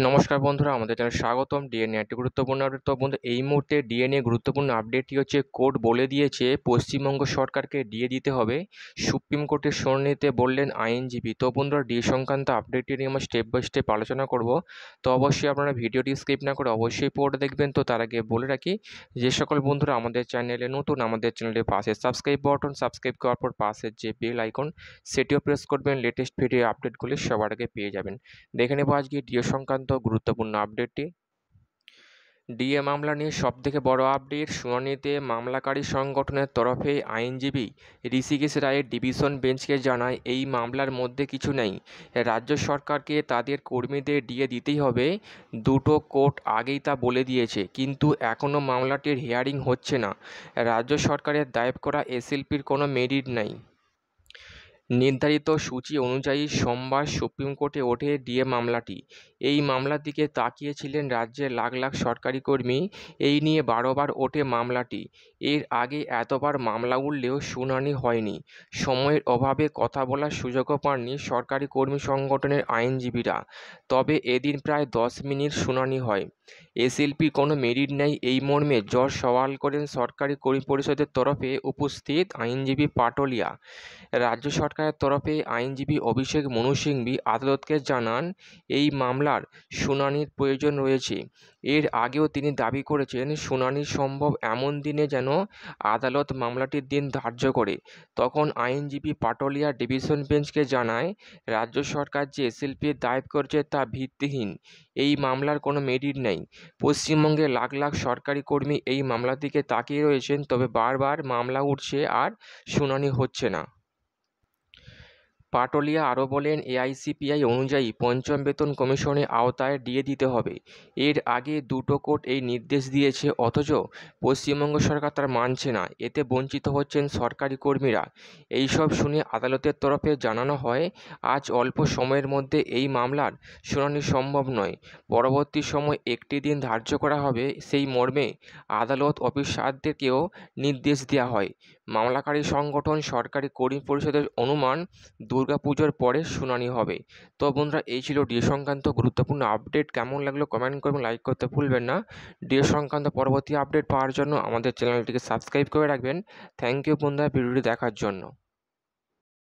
নমস্কার বন্ধুরা, আমাদের চ্যানেলে স্বাগতম। ডিএনএ একটি গুরুত্বপূর্ণ আপডেট। তো বন্ধু, এই মুহূর্তে ডিএনএ গুরুত্বপূর্ণ আপডেটটি হচ্ছে কোর্ট বলে দিয়েছে পশ্চিমবঙ্গ সরকারকে ডিএ দিতে হবে। সুপ্রিম কোর্টের শুনানিতে বললেন আইনজীবী। তো বন্ধুরা, ডিএ সংক্রান্ত আপডেটটি নিয়ে আমরা স্টেপ বাই স্টেপ আলোচনা করব। তো অবশ্যই আপনারা ভিডিওটি স্কিপ না করে অবশ্যই পুরোটা দেখবেন। তো তার আগে বলে রাখি, যে সকল বন্ধুরা আমাদের চ্যানেলে নতুন, আমাদের চ্যানেলের পাশে সাবস্ক্রাইব বাটন, সাবস্ক্রাইব করার পর পাশের যে বেল আইকন সেটিও প্রেস করবেন। লেটেস্ট ভিডিও আপডেটগুলি সবার আগে পেয়ে যাবেন। দেখে নেব আজকে ডিএ সংক্রান্ত গুরুত্বপূর্ণ আপডেটটি। ডিএ মামলা নিয়ে সবথেকে বড় আপডেট। শুনানিতে মামলাকারী সংগঠনের তরফে আইনজীবী ঋষিকেশ রায়ের ডিভিশন বেঞ্চকে জানায়, এই মামলার মধ্যে কিছু নেই। রাজ্য সরকারকে তাদের কর্মীদের ডিএ দিতেই হবে। দুটো কোর্ট আগেই তা বলে দিয়েছে, কিন্তু এখনও মামলাটির হিয়ারিং হচ্ছে না। রাজ্য সরকারের দায়ের করা এসএলপির কোনো মেরিট নাই। নির্ধারিত সূচি অনুযায়ী সোমবার সুপ্রিম কোর্টে ওঠে ডিএ মামলাটি। এই মামলার দিকে তাকিয়েছিলেন রাজ্যের লাখ লাখ সরকারি কর্মী। এই নিয়ে বারবার ওঠে মামলাটি। এর আগে এতবার মামলা উঠলেও শুনানি হয়নি। সময়ের অভাবে কথা বলার সুযোগও পাননি সরকারি কর্মী সংগঠনের আইনজীবীরা। তবে এদিন প্রায় 10 মিনিট শুনানি হয়। এসএলপি কোনো মেরিট নেই, এই মর্মে জজ সওয়াল করেন সরকারি কর্মী পরিষদের তরফে উপস্থিত আইনজীবী পাটলিয়া। রাজ্য সরকারের তরফে আইনজীবী অভিষেক মনু সিংভি আদালতকে জানান, এই মামলার শুনানির প্রয়োজন রয়েছে। এর আগেও তিনি দাবি করেছেন, শুনানি সম্ভব এমন দিনে যেন আদালত মামলাটির দিন ধার্য করে। তখন আইনজীবী পাটলিয়া ডিভিশন বেঞ্চকে জানায়, রাজ্য সরকার যে এসএলপি দায়ের করছে তা ভিত্তিহীন। এই মামলার কোনো মেরিট নেই। পশ্চিমবঙ্গে লাখ লাখ সরকারি কর্মী এই মামলার দিকে তাকিয়ে রয়েছেন, তবে বারবার মামলা উঠছে আর শুনানি হচ্ছে না। পাটলিয়া আরও বলেন, এআইসিপিআই অনুযায়ী পঞ্চম বেতন কমিশনের আওতায় ডিএ দিতে হবে। এর আগে দুটো কোর্ট এই নির্দেশ দিয়েছে, অথচ পশ্চিমবঙ্গ সরকার তার মানছে না। এতে বঞ্চিত হচ্ছেন সরকারি কর্মীরা। এইসব শুনে আদালতের তরফে জানানো হয়, আজ অল্প সময়ের মধ্যে এই মামলার শুনানি সম্ভব নয়। পরবর্তী সময় একটি দিন ধার্য করা হবে, সেই মর্মে আদালত অফিসারদেরকেও নির্দেশ দেওয়া হয়। মামলাকারী সংগঠন সরকারি কর্মী পরিষদের অনুমান দুর্গাপুজোর পরে শুনানি হবে। তো বন্ধুরা, এই ছিল ডিএ সংক্রান্ত গুরুত্বপূর্ণ আপডেট। কেমন লাগলো কমেন্ট করবেন, লাইক করতে ভুলবেন না। ডিএ সংক্রান্ত পরবর্তী আপডেট পাওয়ার জন্য আমাদের চ্যানেলটিকে সাবস্ক্রাইব করে রাখবেন। থ্যাংক ইউ বন্ধুরা ভিডিওটি দেখার জন্য।